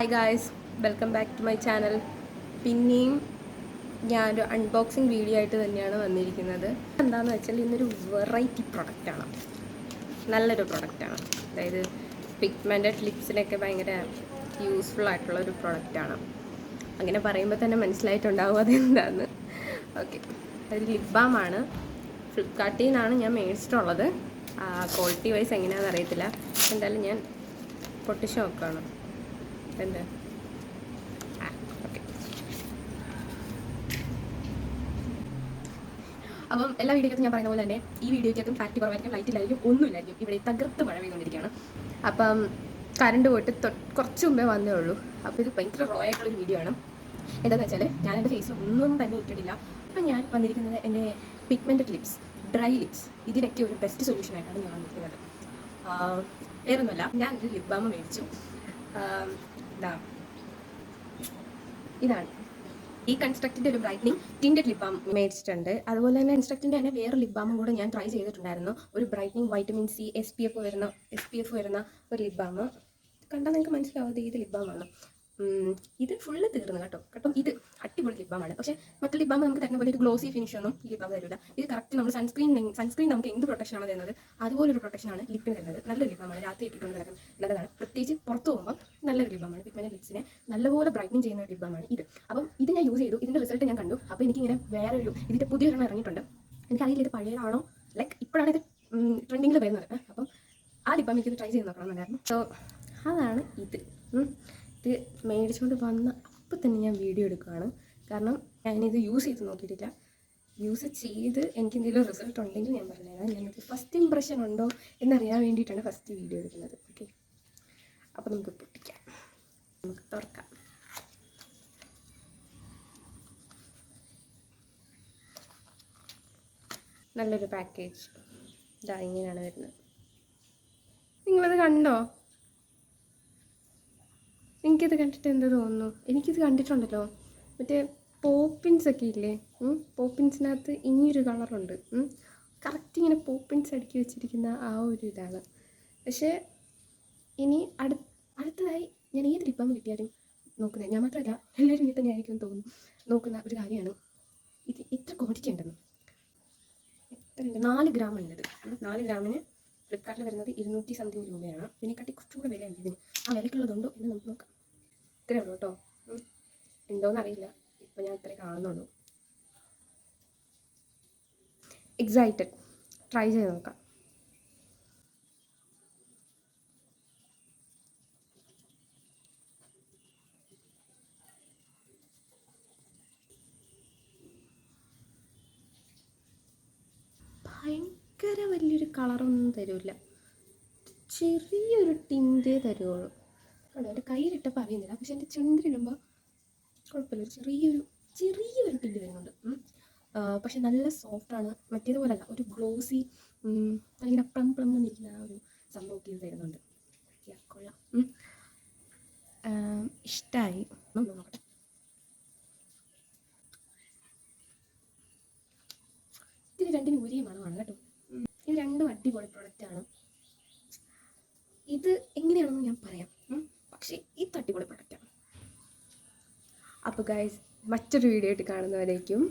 Hi guys, welcome back to my channel. പിന്നെയും ഞാനൊരു unboxing video ആയിട്ട് തന്നെയാണ് വന്നിരിക്കുന്നത്. എന്താണെന്ന് വെച്ചാൽ ഇന്നൊരു വെറൈറ്റി പ്രൊഡക്റ്റാണ്, നല്ലൊരു പ്രൊഡക്റ്റാണ്. അതായത് പിഗ്മെൻറ്റഡ് ലിപ്സിനൊക്കെ ഭയങ്കര യൂസ്ഫുൾ ആയിട്ടുള്ളൊരു പ്രൊഡക്റ്റാണ്. അങ്ങനെ പറയുമ്പോൾ തന്നെ മനസ്സിലായിട്ടുണ്ടാവും അതെന്താണെന്ന്. ഓക്കെ, ഒരു ലിപ് ബാമാണ്. ഫ്ലിപ്കാർട്ടിൽ നിന്നാണ് ഞാൻ മേടിച്ചിട്ടുള്ളത്. ക്വാളിറ്റി വൈസ് എങ്ങനെയാണെന്ന് അറിയത്തില്ല. എന്തായാലും ഞാൻ പൊട്ടിച്ച് നോക്കുകയാണ്. എന്താ ഓക്കെ, അപ്പം എല്ലാ വീഡിയോയ്ക്കും ഞാൻ പറയുന്ന പോലെ തന്നെ ഈ വീഡിയോയ്ക്കകത്തും ഫാക്റ്റ് കുറവായിരിക്കും, ലൈറ്റിലായിരിക്കും, ഒന്നുമില്ലായിരിക്കും. ഇവിടെ തകർത്ത് മഴ പെയ്തുകൊണ്ടിരിക്കുകയാണ്. അപ്പം കറണ്ട് പോയിട്ട് കുറച്ച് മുമ്പേ വന്നേ ഉള്ളൂ. അപ്പോൾ ഇത് ഭയങ്കര റോ ആയിട്ടുള്ളൊരു വീഡിയോ ആണ്. എന്താണെന്ന് വെച്ചാൽ ഞാൻ എൻ്റെ ഫേസിൽ ഒന്നും തന്നെ ഇട്ടിട്ടില്ല. അപ്പം ഞാൻ വന്നിരിക്കുന്നത് എൻ്റെ പിഗ്മെൻറ്റഡ് ലിപ്സ്, ഡ്രൈ ലിപ്സ്, ഇതിനൊക്കെ ഒരു ബെസ്റ്റ് സൊല്യൂഷനായിട്ടാണ് ഞാൻ വന്നിരിക്കുന്നത്. വേറൊന്നുമല്ല, ഞാൻ ഒരു ലിപ് ബാം മേടിച്ചു. ഇതാണ് ഈ കൺസ്ട്രക്റ്റിൻ്റെ ഒരു ബ്രൈറ്റനിങ് ടിൻറ്റഡ് ലിപ് ബാം മേടിച്ചിട്ടുണ്ട്. അതുപോലെ തന്നെ കൺസ്ട്രക്റ്റിൻ്റെ തന്നെ വേറെ ലിപ് ബാമും കൂടെ ഞാൻ ട്രൈ ചെയ്തിട്ടുണ്ടായിരുന്നു. ഒരു ബ്രൈറ്റനിങ് വൈറ്റമിൻ സി SPF വരുന്ന ഒരു ലിപ് ബാം. കണ്ടാൽ നിങ്ങൾക്ക് മനസ്സിലാവും ഇത് ലിപ് ബാമാണ്. ഇത് ഫുള്ള് തീർന്നു കേട്ടോ. ഇത് അടിപൊളി ലിപ് ബാമാണ്. പക്ഷേ മറ്റു ലിപ് ബാം നമുക്ക് തരുന്ന പോലെ ഒരു ഗ്ലോസി ഫിനിഷ് ഒന്നും ഈ ലിപ് ബാം തരില്ല. ഇത് കറക്റ്റ് നമ്മൾ സൺസ്ക്രീൻ നമുക്ക് എന്ത് പ്രൊട്ടക്ഷനാണ് തരുന്നത് അതുപോലൊരു പ്രൊട്ടക്ഷനാണ് ലിപ്പിന് തരുന്നത്. നല്ലൊരു ലിപ് ബാമാണ്. രാത്രി ഇട്ടിട്ടുണ്ട് കിടക്കുന്നത് നല്ലതാണ്. പ്രത്യേകിച്ച് പുറത്ത് പോകുമ്പോൾ നല്ലൊരു ലിപ് ബാമാണ്. പിഗ്മെൻറ്റഡ് ലിപ്സിനെ നല്ലപോലെ ബ്രൈറ്റനിങ് ചെയ്യുന്ന ഒരു ലിപ് ബാമാണ് ഇത്. അപ്പം ഇത് ഞാൻ യൂസ് ചെയ്തു. ഇതിൻ്റെ റിസൾട്ട് ഞാൻ കണ്ടു. അപ്പോൾ എനിക്കിങ്ങനെ വേറൊരു ഇതിൻ്റെ പുതിയൊരെണ്ണം ഇറങ്ങിയിട്ടുണ്ട്. എനിക്കറിയില്ല ഇത് പഴയതാണോ, ലൈക്ക് ഇപ്പോഴാണ് ഇത് ട്രെൻഡിങ്ങിൽ വരുന്നത്. അപ്പം ആ ലിപ് ബാം എനിക്കിത് ട്രൈ ചെയ്ത് നോക്കണമെന്നുണ്ടായിരുന്നു. സോ അതാണ് ഇത്. ഇത് മേടിച്ചുകൊണ്ട് വന്ന അപ്പോൾ തന്നെ ഞാൻ വീഡിയോ എടുക്കുകയാണ്. കാരണം ഞാനിത് യൂസ് ചെയ്ത് നോക്കിയിട്ടില്ല. യൂസ് ചെയ്ത് എനിക്ക് എന്തെങ്കിലും റിസൾട്ട് ഉണ്ടെങ്കിൽ ഞാൻ പറഞ്ഞുതരാം. ഞങ്ങൾക്ക് ഫസ്റ്റ് ഇംപ്രഷൻ ഉണ്ടോ എന്നറിയാൻ വേണ്ടിയിട്ടാണ് ഫസ്റ്റ് വീഡിയോ എടുക്കുന്നത്. ഓക്കെ, അപ്പോൾ നമുക്ക് പൊട്ടിക്കാം, നമുക്ക് തുറക്കാം. നല്ലൊരു പാക്കേജ്. ഇതാ ഇങ്ങനെയാണ് വരുന്നത്. നിങ്ങളത് കണ്ടോ? എനിക്കിത് കണ്ടിട്ട് എന്ത് തോന്നുന്നു? എനിക്കിത് കണ്ടിട്ടുണ്ടല്ലോ, മറ്റേ പോപ്പിൻസ് ഒക്കെ ഇല്ലേ, പോപ്പിൻസിനകത്ത് ഇനിയൊരു കളറുണ്ട്. കറക്റ്റ് ഇങ്ങനെ പോപ്പിൻസ് അടുക്കി വെച്ചിരിക്കുന്ന ആ ഒരു ഇതാണ്. പക്ഷേ ഇനി അടുത്തതായി ഞാൻ ഏത് ലിപ് ബാം കിട്ടിയാലും നോക്കുന്നത്, ഞാൻ മാത്രമല്ല എല്ലാവരും ഇങ്ങനെ തന്നെ ആയിരിക്കും തോന്നുന്നു, നോക്കുന്ന ഒരു കാര്യമാണ് ഇത് എത്ര ക്വാണ്ടിറ്റി ഉണ്ടെന്ന്. എത്രയുണ്ട്? 4 ഗ്രാം ഉള്ളത്. 4 ഗ്രാമിന് ഫ്ലിപ്കാർട്ടിൽ വരുന്നത് 200 സംതിങ് രൂപയാണ്. ഇതിനെക്കാട്ടി കുറച്ചുകൂടെ വിലയുണ്ട് ഇതിന്. ആ വിലക്കുള്ളതുണ്ടോ എന്ന് നമുക്ക് നോക്കാം. ഇത്രയേ ഉള്ളൂ കേട്ടോ. എന്തോന്നറിയില്ല, ഇപ്പം ഞാൻ ഇത്രേ കാണുന്നുള്ളൂ. എക്സൈറ്റഡ്, ട്രൈ ചെയ്ത് നോക്കാം. ഭയങ്കര വലിയൊരു കളറൊന്നും തരില്ല, ചെറിയൊരു ടിൻറ്റേ തരുള്ളൂ. കണ്ടോ, എൻ്റെ കയ്യിലിട്ടപ്പോൾ അറിയുന്നില്ല, പക്ഷെ എൻ്റെ ചുണ്ടിലിടുമ്പോൾ കുഴപ്പമില്ല, ചെറിയൊരു ടിൻറ്റ് വരുന്നുണ്ട്. പക്ഷെ നല്ല സോഫ്റ്റാണ്. മറ്റേതുപോലല്ല, ഒരു ഗ്ലോസി അല്ലെങ്കിൽ പ്ലം എന്നിരിക്കുന്ന ആ ഒരു സംഭവമൊക്കെ ഇത് തരുന്നുണ്ട്. കൊള്ളാം, ഇഷ്ടമായി. നോക്കട്ടെ. ഇത് രണ്ടിനും ഒരേ മണമാണ് കേട്ടോ. ഇത് രണ്ടും അടിപൊളി പ്രൊഡക്റ്റാണ്. ഇത് എങ്ങനെയാണെന്ന് ഞാൻ പറയാം, പക്ഷേ ഇത് അടിപൊളി പ്രൊഡക്റ്റാണ്. അപ്പോൾ ഗൈസ്, മറ്റൊരു വീഡിയോ ആയിട്ട് കാണുന്നവരേക്കും